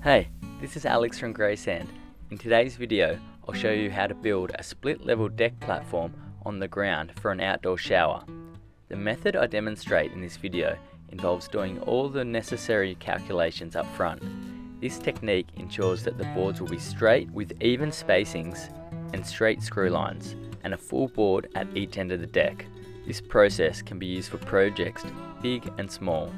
Hey, this is Alex from Grey Sand. In today's video, I'll show you how to build a split level deck platform on the ground for an outdoor shower. The method I demonstrate in this video involves doing all the necessary calculations up front. This technique ensures that the boards will be straight with even spacings and straight screw lines, and a full board at each end of the deck. This process can be used for projects big and small.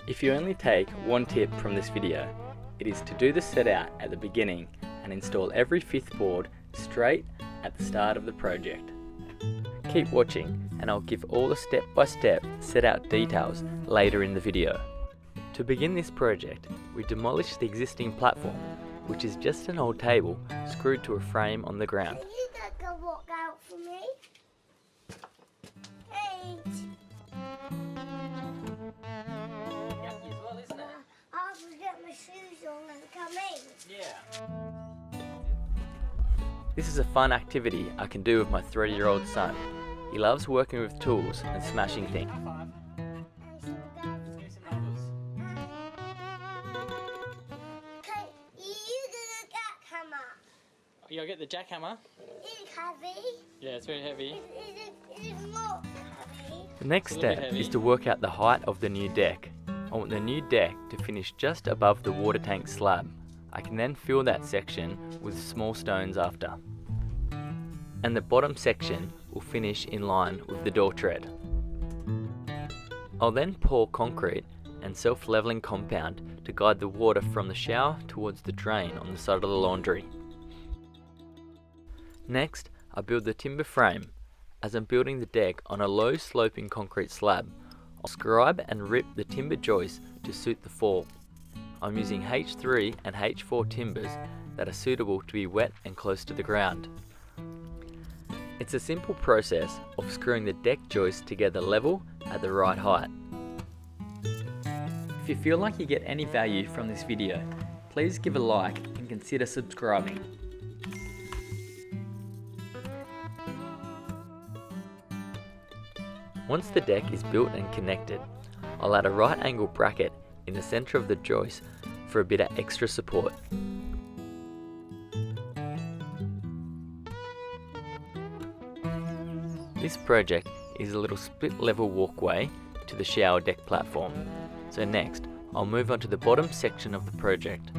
If you only take one tip from this video, it is to do the set out at the beginning and install every fifth board straight at the start of the project. Keep watching and I'll give all the step-by-step set out details later in the video. To begin this project, we demolish the existing platform, which is just an old table screwed to a frame on the ground. Can you go walk out for me? I'll get my shoes on and come in. Yeah. This is a fun activity I can do with my 3-year-old son. He loves working with tools and smashing things. You'll get the jackhammer. Is it heavy? Yeah, it's very heavy. Is it not heavy? The next step is to work out the height of the new deck. I want the new deck to finish just above the water tank slab. I can then fill that section with small stones after. And the bottom section will finish in line with the door tread. I'll then pour concrete and self-leveling compound to guide the water from the shower towards the drain on the side of the laundry. Next, I build the timber frame. As I'm building the deck on a low sloping concrete slab, I'll scribe and rip the timber joists to suit the fall. I'm using H3 and H4 timbers that are suitable to be wet and close to the ground. It's a simple process of screwing the deck joists together level at the right height. If you feel like you get any value from this video, please give a like and consider subscribing. Once the deck is built and connected, I'll add a right angle bracket in the centre of the joist for a bit of extra support. This project is a little split level walkway to the shower deck platform. So next, I'll move on to the bottom section of the project.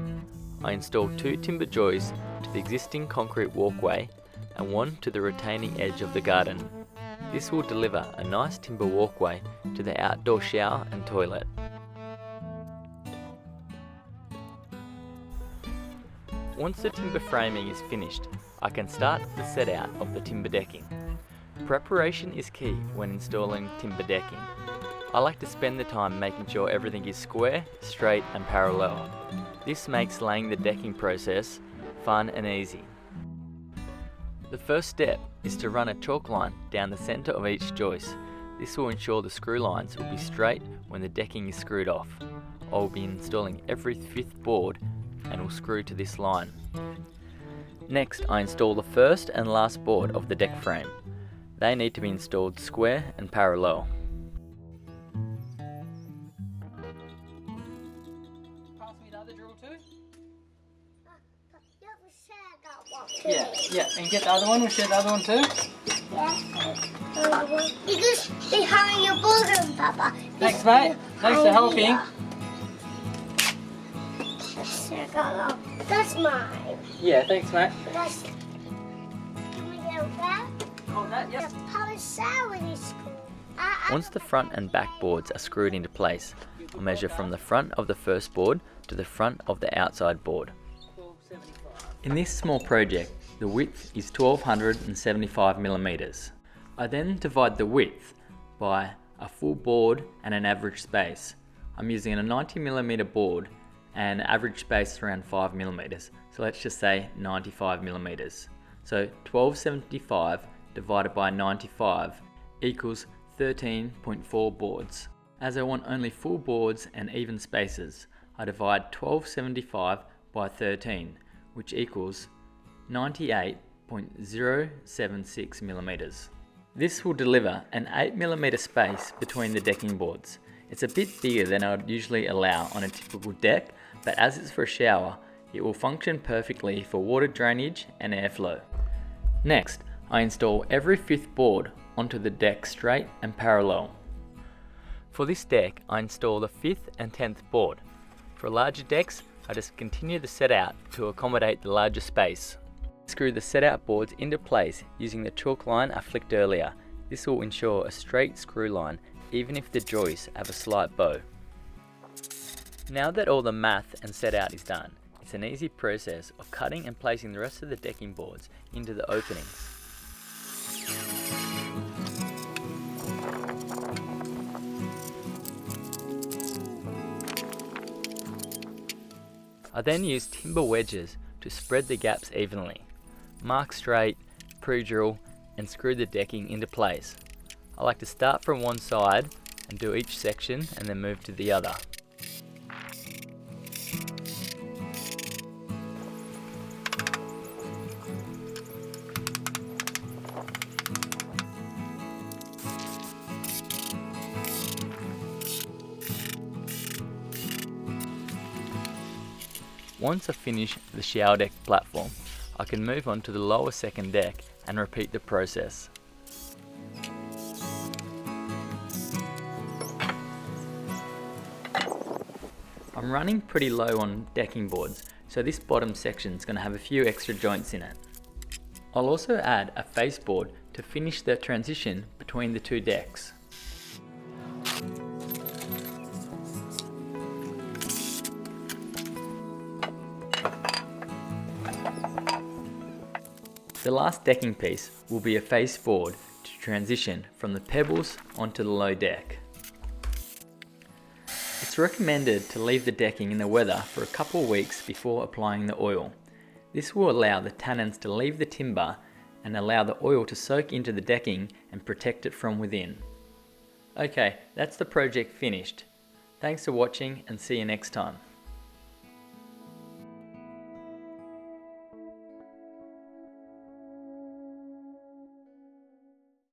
I install 2 timber joists to the existing concrete walkway and 1 to the retaining edge of the garden. This will deliver a nice timber walkway to the outdoor shower and toilet. Once the timber framing is finished, I can start the set out of the timber decking. Preparation is key when installing timber decking. I like to spend the time making sure everything is square, straight and parallel. This makes laying the decking process fun and easy. The first step is to run a chalk line down the centre of each joist. This will ensure the screw lines will be straight when the decking is screwed off. I will be installing every 5th board and will screw to this line. Next, I install the first and last board of the deck frame. They need to be installed square and parallel. Pass me the other drill too. Yeah. And get the other one. We'll share the other one too. Yeah. Because behind your bottom, Papa. Thanks, mate. Thanks for helping. That's mine. Yeah, thanks, mate. That's. Can we go back? Hold that, yep. Papa shower is cool. Once the front and back boards are screwed into place, I'll measure from the front of the first board to the front of the outside board. In this small project, the width is 1275 millimeters. I then divide the width by a full board and an average space. I'm using a 90 millimeter board and average space around 5 millimeters. So let's just say 95 millimeters. So 1275 divided by 95 equals 13.4 boards. As I want only full boards and even spaces, I divide 1275 by 13, which equals 98.076 millimeters. This will deliver an 8mm space between the decking boards. It's a bit bigger than I would usually allow on a typical deck, but as it's for a shower, it will function perfectly for water drainage and airflow. Next, I install every 5th board onto the deck straight and parallel. For this deck, I install the 5th and 10th board. For larger decks, I just continue the set out to accommodate the larger space. Screw the set out boards into place using the chalk line I flicked earlier. This will ensure a straight screw line even if the joists have a slight bow. Now that all the math and set out is done, it's an easy process of cutting and placing the rest of the decking boards into the openings. I then use timber wedges to spread the gaps evenly. Mark straight, pre-drill and screw the decking into place. I like to start from one side and do each section and then move to the other. Once I finish the shower deck platform, I can move on to the lower second deck and repeat the process. I'm running pretty low on decking boards, so this bottom section is going to have a few extra joints in it. I'll also add a face board to finish the transition between the two decks. The last decking piece will be a face board to transition from the pebbles onto the low deck. It's recommended to leave the decking in the weather for a couple of weeks before applying the oil. This will allow the tannins to leave the timber and allow the oil to soak into the decking and protect it from within. Okay, that's the project finished. Thanks for watching and see you next time.